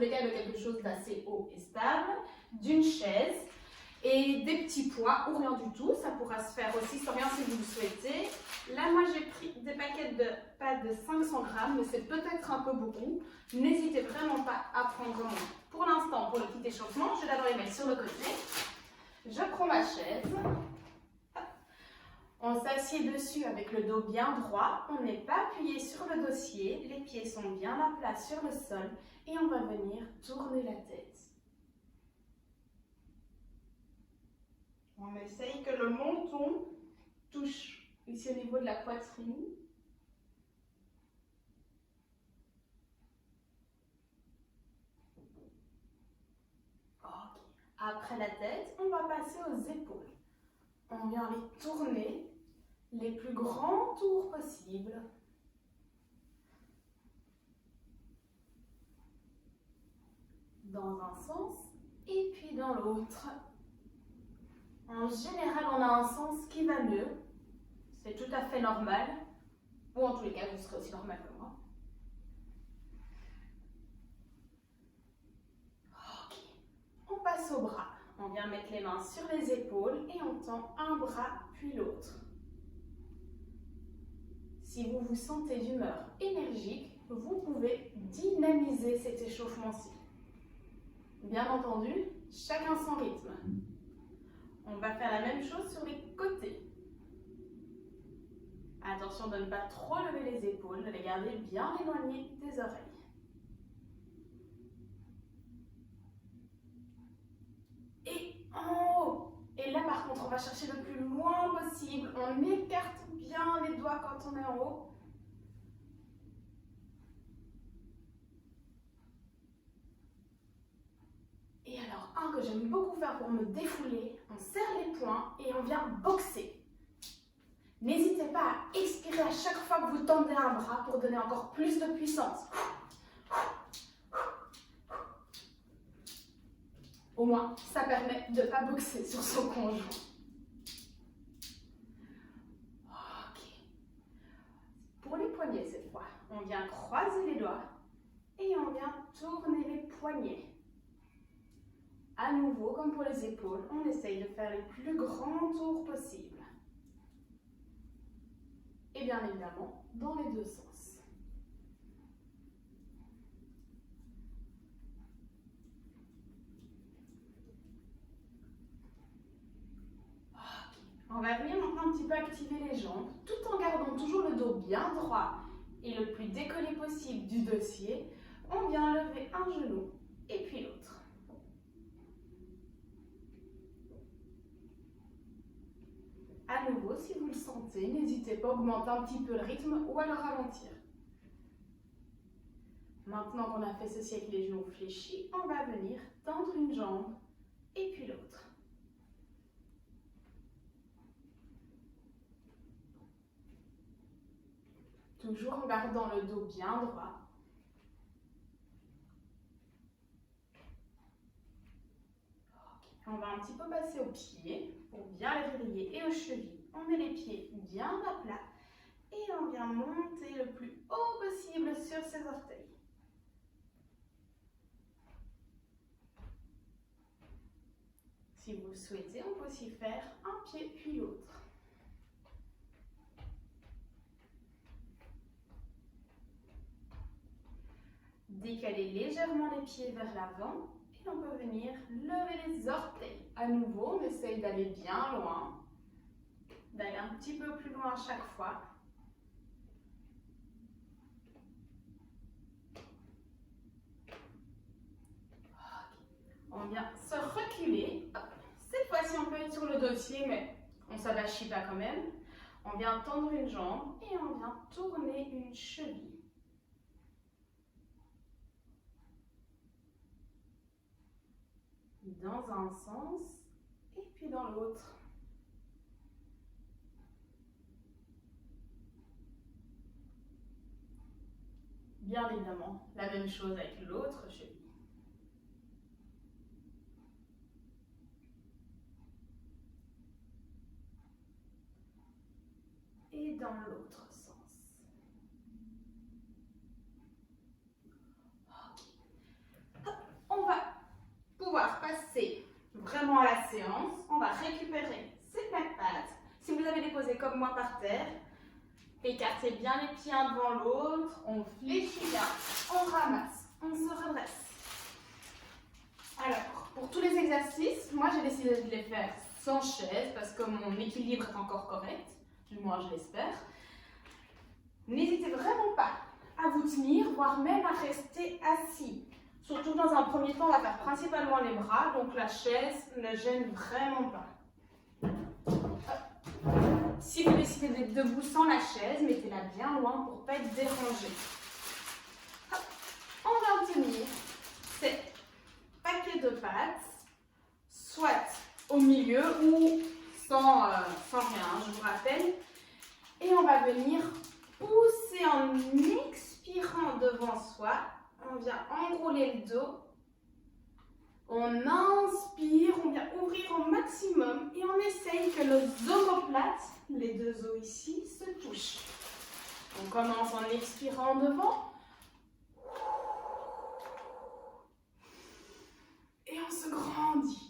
tous les cas de quelque chose d'assez haut et stable, d'une chaise et des petits poids ou rien du tout. Ça pourra se faire aussi sans rien si vous le souhaitez. Là, moi, j'ai pris des paquets de pâtes de 500 grammes, mais c'est peut-être un peu beaucoup. N'hésitez vraiment pas à prendre moins. Pour l'instant, pour le petit échauffement, je vais d'abord les mettre sur le côté. Je prends ma chaise. On s'assied dessus avec le dos bien droit. On n'est pas appuyé sur le dossier. Les pieds sont bien à plat sur le sol. Et on va venir tourner la tête. On essaye que le menton touche ici au niveau de la poitrine. Okay. Après la tête, on va passer aux épaules. On vient les tourner les plus grands tours possibles. Dans un sens et puis dans l'autre. En général, on a un sens qui va mieux. C'est tout à fait normal. Ou en tous les cas, vous serez aussi normal que moi. Ok. On passe au bras. On vient mettre les mains sur les épaules et on tend un bras puis l'autre. Si vous vous sentez d'humeur énergique, vous pouvez dynamiser cet échauffement-ci. Bien entendu, chacun son rythme. On va faire la même chose sur les côtés. Attention de ne pas trop lever les épaules, de les garder bien éloignées des oreilles. Et en haut. Et là par contre, on va chercher le plus loin possible. On écarte bien les doigts quand on est en haut. Et alors, un que j'aime beaucoup faire pour me défouler, on serre les poings et on vient boxer. N'hésitez pas à expirer à chaque fois que vous tendez un bras pour donner encore plus de puissance. Au moins, ça permet de ne pas boxer sur son conjoint. Ok. Pour les poignets cette fois, on vient croiser les doigts et on vient tourner les poignets. À nouveau, comme pour les épaules, on essaye de faire les plus grands tours possibles. Et bien évidemment, dans les deux sens. Okay. On va venir maintenant un petit peu activer les jambes, tout en gardant toujours le dos bien droit et le plus décollé possible du dossier. On vient lever un genou et puis l'autre. À nouveau, si vous le sentez, n'hésitez pas à augmenter un petit peu le rythme ou à le ralentir. Maintenant qu'on a fait ceci avec les genoux fléchis, on va venir tendre une jambe et puis l'autre. Toujours en gardant le dos bien droit. On va un petit peu passer aux pieds pour bien les réveiller et aux chevilles. On met les pieds bien à plat et on vient monter le plus haut possible sur ses orteils. Si vous le souhaitez, on peut aussi faire un pied puis l'autre. Décalez légèrement les pieds vers l'avant. Et on peut venir lever les orteils. À nouveau, on essaye d'aller bien loin, d'aller un petit peu plus loin à chaque fois. On vient se reculer. Cette fois-ci, on peut être sur le dossier, mais on ne s'abachit pas quand même. On vient tendre une jambe et on vient tourner une cheville. Dans un sens et puis dans l'autre. Bien évidemment, la même chose avec l'autre cheville. Et dans l'autre sens. Ok. Hop. pouvoir passer vraiment à la séance, on va récupérer ces plaques pattes. Si vous avez déposé comme moi par terre, écartez bien les pieds un devant l'autre, on fléchit bien, on ramasse, on se redresse. Alors, pour tous les exercices, moi j'ai décidé de les faire sans chaise parce que mon équilibre est encore correct, du moins je l'espère. N'hésitez vraiment pas à vous tenir, voire même à rester assis. Surtout dans un premier temps, on va faire principalement les bras, donc la chaise ne gêne vraiment pas. Si vous décidez d'être debout sans la chaise, mettez-la bien loin pour ne pas être dérangé. Hop. On va obtenir ces paquets de pattes, soit au milieu ou sans rien, je vous rappelle. Et on va venir pousser en expirant devant soi. On vient enrouler le dos. On inspire, on vient ouvrir au maximum et on essaye que nos omoplates, les deux os ici, se touchent. On commence en expirant devant. Et on se grandit.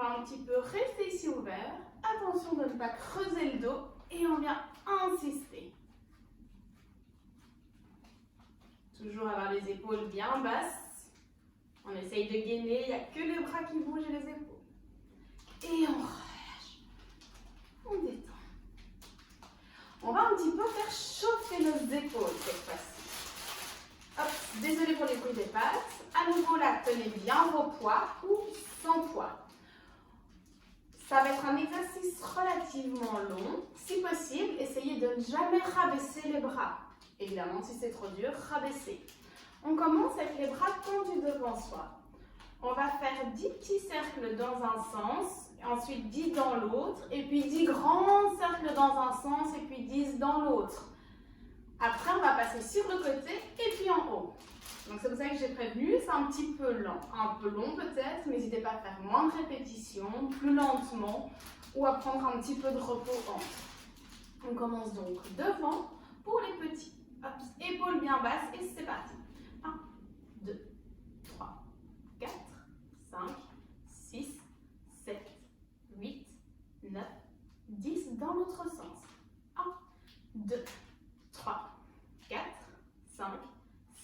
Un petit peu rester ici ouvert. Attention de ne pas creuser le dos et on vient insister. Toujours avoir les épaules bien basses. On essaye de gainer, il n'y a que les bras qui bougent et les épaules. Et on relâche. On détend. On va un petit peu faire chauffer nos épaules cette fois-ci. Hop, désolé pour les bruits des pattes. À nouveau là, tenez bien vos poids ou sans poids. Ça va être un exercice relativement long. Si possible, essayez de ne jamais rabaisser les bras. Évidemment, si c'est trop dur, rabaissez. On commence avec les bras tendus devant soi. On va faire 10 petits cercles dans un sens, ensuite 10 dans l'autre, et puis 10 grands cercles dans un sens, et puis 10 dans l'autre. Après, on va passer sur le côté et puis en haut. Donc c'est pour ça que j'ai prévenu, c'est un petit peu lent, un peu long peut-être, mais n'hésitez pas à faire moins de répétitions, plus lentement, ou à prendre un petit peu de repos entre. On commence donc devant pour les petits. Hop, épaules bien basses et c'est parti. 1, 2, 3, 4, 5, 6, 7, 8, 9, 10 dans l'autre sens. 1, 2, 3, 4, 5,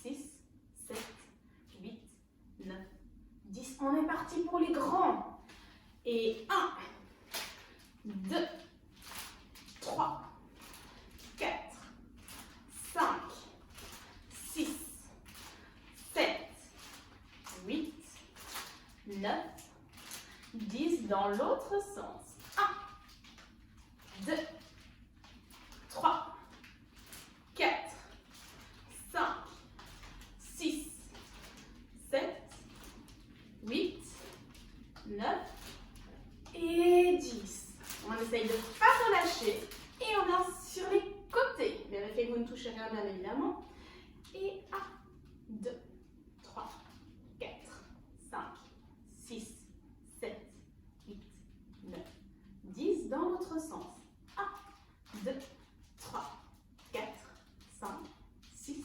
6, 7, 8, 9, 10. On est parti pour les grands. Et 1, 2, 3, 4, 5, 6, 7, 8, 9, 10 dans l'autre sens. 1, 2, 3, 4, 5, 6, 7, 8, 9 et 10. On essaye de ne pas relâcher et on vient sur les côtés. Vérifiez que vous ne touchez rien bien évidemment. Et 1, 2, 3, 4, 5, 6, 7, 8, 9, 10 dans l'autre sens. 1, 2, 3, 4, 5, 6,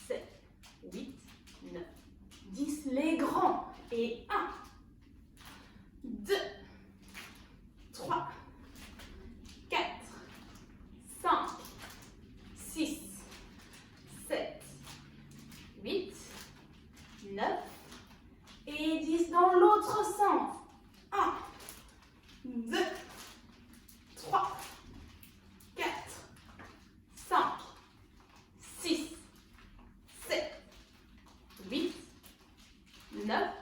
7, 8, 9, 10. Les grands. Et 1, 2, 3, 4, 5, 6, 7, 8, 9 et 10 dans l'autre sens. 1, 2, 3, 4, 5, 6, 7, 8, 9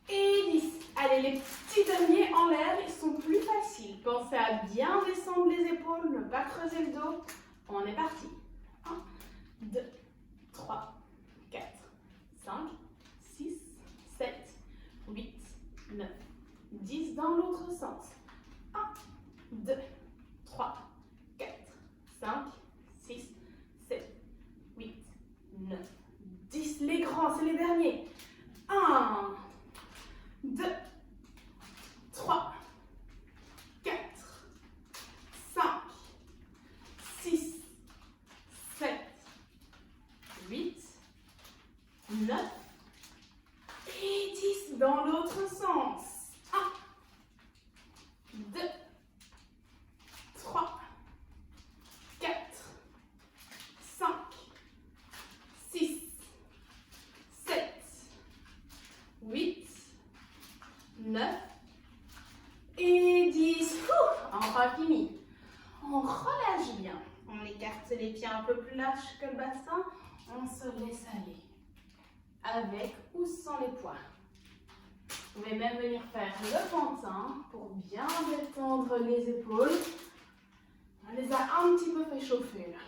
et 10. Allez, les petits derniers en l'air, ils sont plus faciles. Pensez à bien descendre les épaules, ne pas creuser le dos. On est parti. 1, 2, 3, 4, 5, sens. 1, 2, 3, 4, 5, 6, 7, 8, 9, 10. Les grands, c'est les derniers. 1, 2, 3, 4, 5, 6, 7, 8, 9 et 10 dans l'autre sens. 1, 2, 3, 4, 5, 6, 7, 8, 9 et 10. Enfin fini. On relâche bien. On écarte les pieds un peu plus larges que le bassin. On se laisse aller. Avec ou sans les poids. Vous pouvez même venir faire le pantin pour bien détendre les épaules. On les a un petit peu fait chauffer là.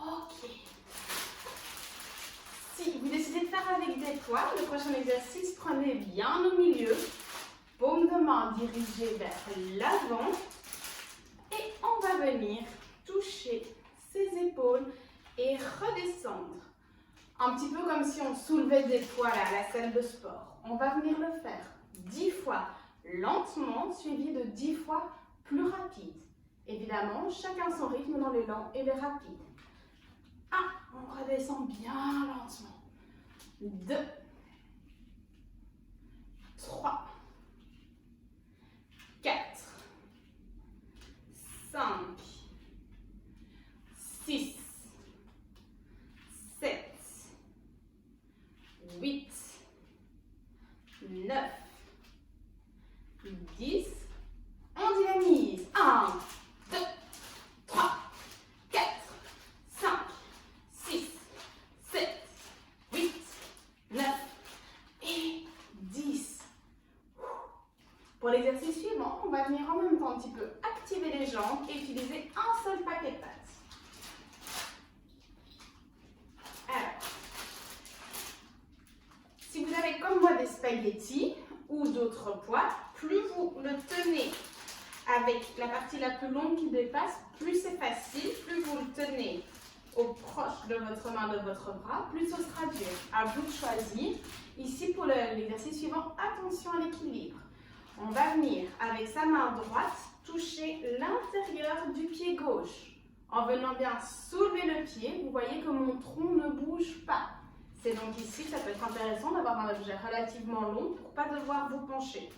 Ok. Si vous décidez de faire avec des poids, le prochain exercice, prenez bien au milieu. Paume de main dirigée vers l'avant. Et on va venir toucher ses épaules et redescendre. Un petit peu comme si on soulevait des poids là, à la salle de sport. On va venir le faire 10 fois lentement, suivi de 10 fois plus rapide. Évidemment, chacun son rythme dans les lents et les rapides. 1, on redescend bien lentement. 2, 3, 4, 5, 6, 7, 8, 9, 10. On dynamise. 1, 2, 3, 4, 5, 6, 7, 8, 9 et 10. Pour l'exercice suivant, on va venir en même temps un petit peu activer les jambes et utiliser un seul paquet de pattes. Alors, si vous avez comme moi des spaghettis ou d'autres poids, plus vous le tenez avec la partie la plus longue qui dépasse, plus c'est facile, plus vous le tenez au proche de votre main, de votre bras, plus ce sera dur. À vous de choisir. Ici, pour l'exercice suivant, attention à l'équilibre. On va venir, avec sa main droite, toucher l'intérieur du pied gauche. En venant bien soulever le pied, vous voyez que mon tronc ne bouge pas. C'est donc ici que ça peut être intéressant d'avoir un objet relativement long pour ne pas devoir vous pencher.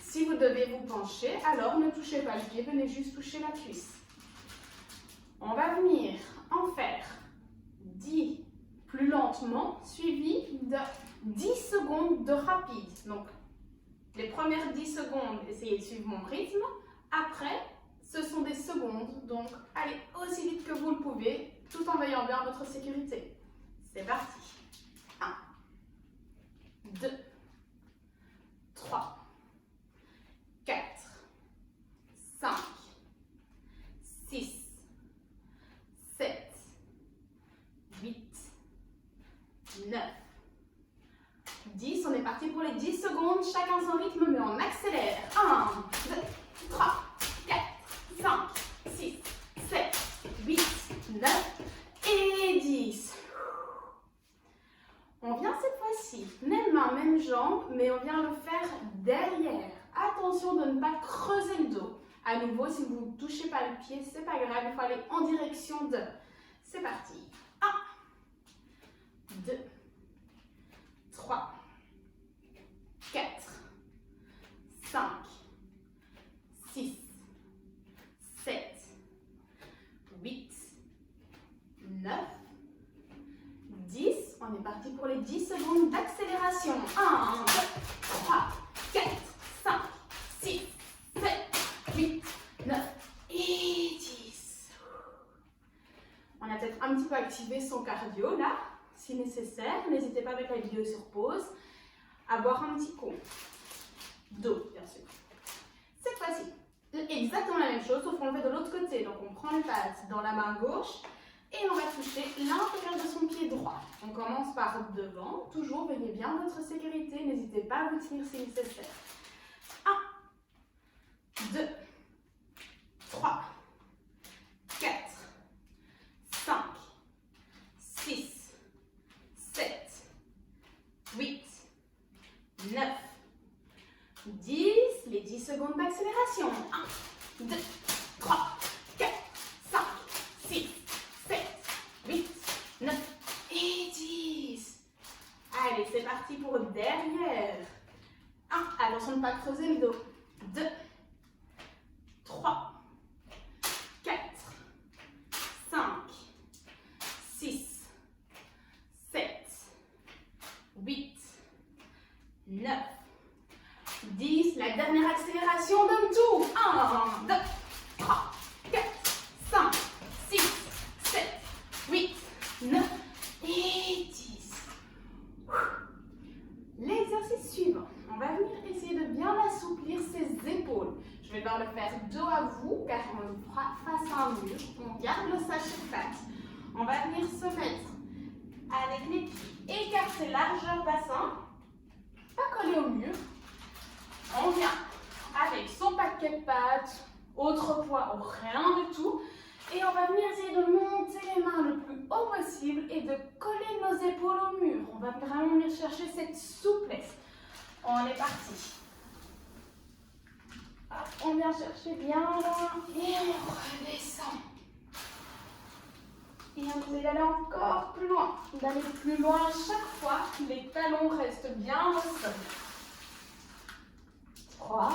Si vous devez vous pencher, alors ne touchez pas le pied, venez juste toucher la cuisse. On va venir en faire 10 plus lentement, suivi de 10 secondes de rapide. Donc, les premières 10 secondes, essayez de suivre mon rythme. Après, ce sont des secondes, donc allez aussi vite que vous le pouvez, tout en veillant bien à votre sécurité. C'est parti. 1, 2, 3, 4, 5, 6, 7, 8, 9, 10. On est parti pour les 10 secondes. Chacun son rythme, mais on accélère. 1, 2, 3, 4, 5, 6, 7, 8, 9 et 10. On vient cette fois-ci, même main, même jambe, mais on vient le faire derrière. Attention de ne pas creuser le dos. À nouveau, si vous ne touchez pas le pied, c'est pas grave, il faut aller en direction de. C'est parti. 1, 2, 3, 4, 5, 6, 7, 8, 9, 10. On est parti pour les 10 secondes d'accélération. 1, 2, 3, 4, 5, 6, 7, 8, 9 et 10. On a peut-être un petit peu activé son cardio là, si nécessaire. N'hésitez pas à mettre la vidéo sur pause, à boire un petit coup d'eau, bien sûr. Cette fois-ci, exactement la même chose, sauf qu'on le fait de l'autre côté. Donc on prend les pattes dans la main gauche et on va toucher l'intérieur de son pied droit. On commence par devant. Toujours, veillez bien à votre sécurité. N'hésitez pas à vous tenir si nécessaire. 1, 2, 3, 4, 5, 6, 7, 8, 9, 10. Les 10 secondes d'accélération. 1, 2, 3, 4, 5, 6, 7, 8, 9 et 10. Allez, c'est parti pour derrière. 1, attention de ne pas creuser le dos. 2, 3, 4, 5, 6, 7, 8, 9, 10. La dernière accélération, donne tout. 1, 2, 3, 4, 5, 6, 7, 8, 9 et 10. L'exercice suivant, on va venir essayer de bien assouplir ses épaules. Je vais devoir le faire dos à vous car on le fera face à un mur. On garde le sachet patte. On va venir se mettre avec les pieds écartés, largeur bassin, pas collé au mur. On vient avec son paquet de pattes, autre poids ou rien du tout. Et on va venir essayer de monter les mains le plus haut possible et de coller nos épaules au mur. On va vraiment venir chercher cette souplesse. On est parti. Hop, on vient chercher bien loin et on redescend. Et on essaie d'aller encore plus loin. D'aller plus loin à chaque fois. Les talons restent bien au sol. 3,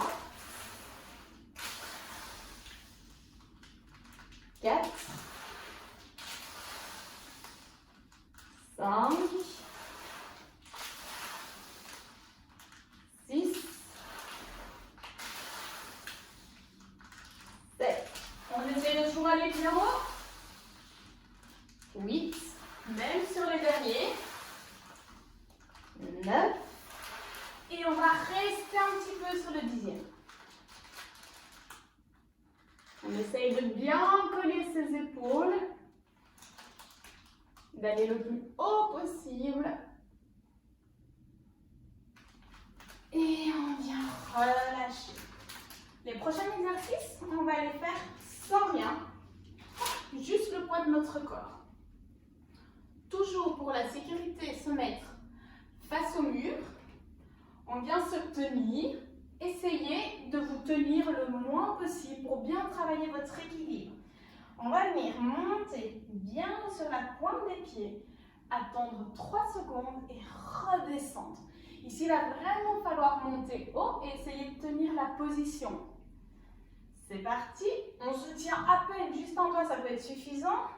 4, 5, 6, 7. On essaie de toujours aller plus haut. 8, même sur les derniers. 9. Et on va rester un petit peu sur le 10e. On essaye de bien coller ses épaules, d'aller le plus haut possible. Et on vient relâcher. Les prochains exercices, on va les faire sans rien, juste le poids de notre corps. Toujours pour la sécurité, se mettre face au mur. On vient se tenir. Essayez de vous tenir le moins possible pour bien travailler votre équilibre. On va venir monter bien sur la pointe des pieds, attendre 3 secondes et redescendre. Ici, il va vraiment falloir monter haut et essayer de tenir la position. C'est parti. On se tient à peine juste en toi, ça peut être suffisant.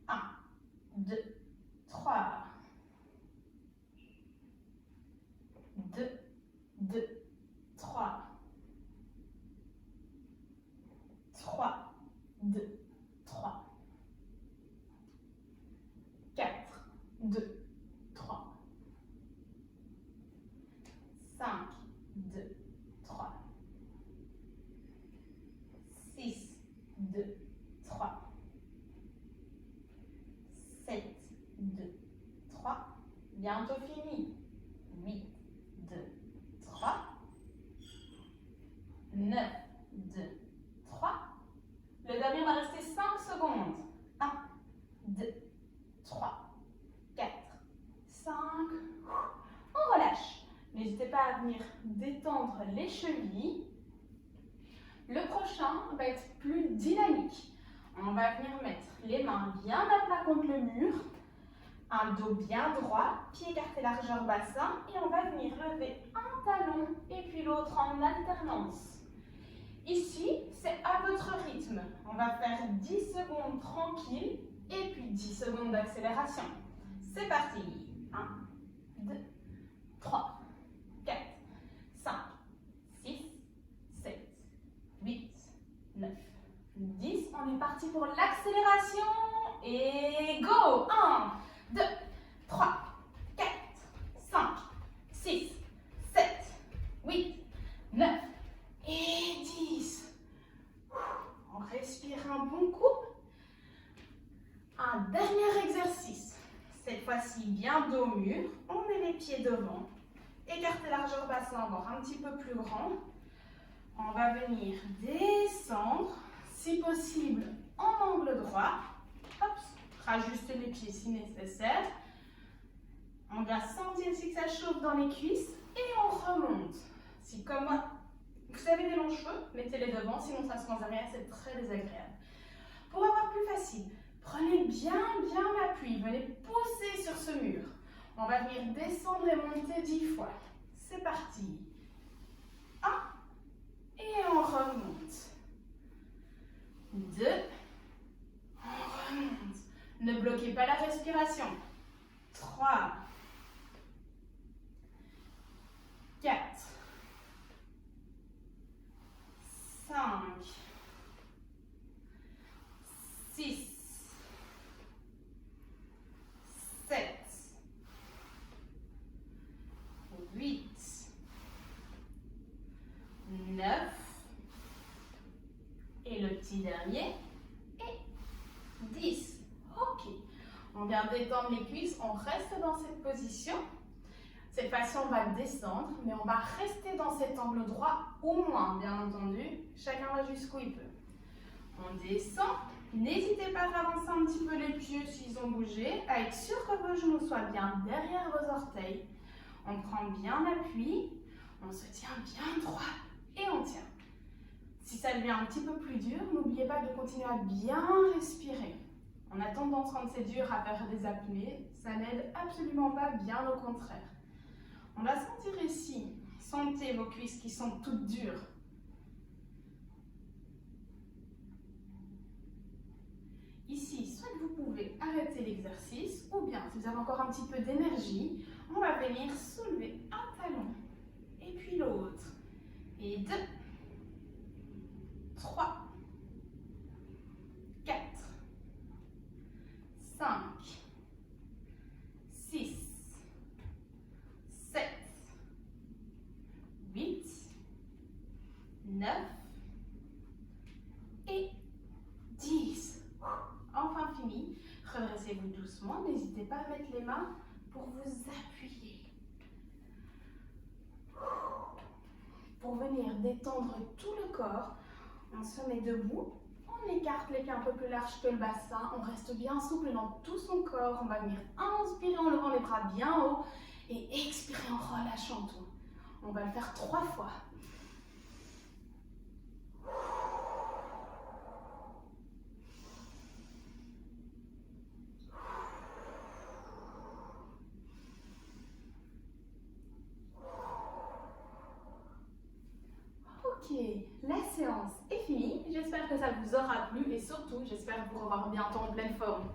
1, 2, 3. 2, 3, 3, 2, 3, 4, 2, 3, 5, 2, 3, 6, 2, 3, 7, 2, 3, bientôt fini, 8, 2, 3, 9, 2, 3. Le dernier va rester 5 secondes. 1, 2, 3, 4, 5. On relâche. N'hésitez pas à venir détendre les chevilles. Le prochain va être plus dynamique. On va venir mettre les mains bien à plat contre le mur. Un dos bien droit, pied écarté largeur bassin. Et on va venir lever un talon et puis l'autre en alternance. Ici, c'est à votre rythme. On va faire 10 secondes tranquilles et puis 10 secondes d'accélération. C'est parti. 1, 2, 3, 4, 5, 6, 7, 8, 9, 10. On est parti pour l'accélération. Et go. 1, 2, 3, 4, 5, 6, 7, 8, 9 et 10. On respire un bon coup. Un dernier exercice. Cette fois-ci, bien dos au mur. On met les pieds devant. Écartez largeur bassin, encore un petit peu plus grand. On va venir descendre, si possible, en angle droit. Hop, rajuster les pieds si nécessaire. On va sentir aussi que ça chauffe dans les cuisses et on remonte. Si comme moi, vous avez des longs cheveux, mettez-les devant, sinon ça se passe rien, c'est très désagréable. Pour avoir plus facile, prenez bien l'appui, venez pousser sur ce mur. On va venir descendre et monter 10 fois. C'est parti. 1 et on remonte. 2, on remonte. Ne bloquez pas la respiration. 3, 4, 5, 6, 7, 8, 9, et le petit dernier, et 10. Ok. On vient détendre les cuisses, on reste dans cette position. Cette fois-ci, on va descendre, mais on va rester dans cet angle droit, au moins, bien entendu. Chacun va jusqu'où il peut. On descend. N'hésitez pas à avancer un petit peu les pieds s'ils ont bougé, à être sûr que vos genoux soient bien derrière vos orteils. On prend bien appui, on se tient bien droit et on tient. Si ça devient un petit peu plus dur, n'oubliez pas de continuer à bien respirer. On a tendance, quand c'est dur, à faire des apnées. Ça n'aide absolument pas, bien au contraire. On va sentir ici, sentez vos cuisses qui sont toutes dures. Ici, soit vous pouvez arrêter l'exercice, ou bien, si vous avez encore un petit peu d'énergie, on va venir soulever un talon, et puis l'autre, et 2, 3, 4, 5, 6, 7, 8, 9 et 10. Enfin fini. Redressez-vous doucement. N'hésitez pas à mettre les mains pour vous appuyer. Pour venir détendre tout le corps, on se met debout. On écarte les pieds un peu plus larges que le bassin. On reste bien souple dans tout son corps. On va venir inspirer en levant les bras bien haut et expirer en relâchant tout. On va le faire 3 fois. Ok, la séance est finie. J'espère que ça vous aura plu et surtout, j'espère vous revoir bientôt en pleine forme.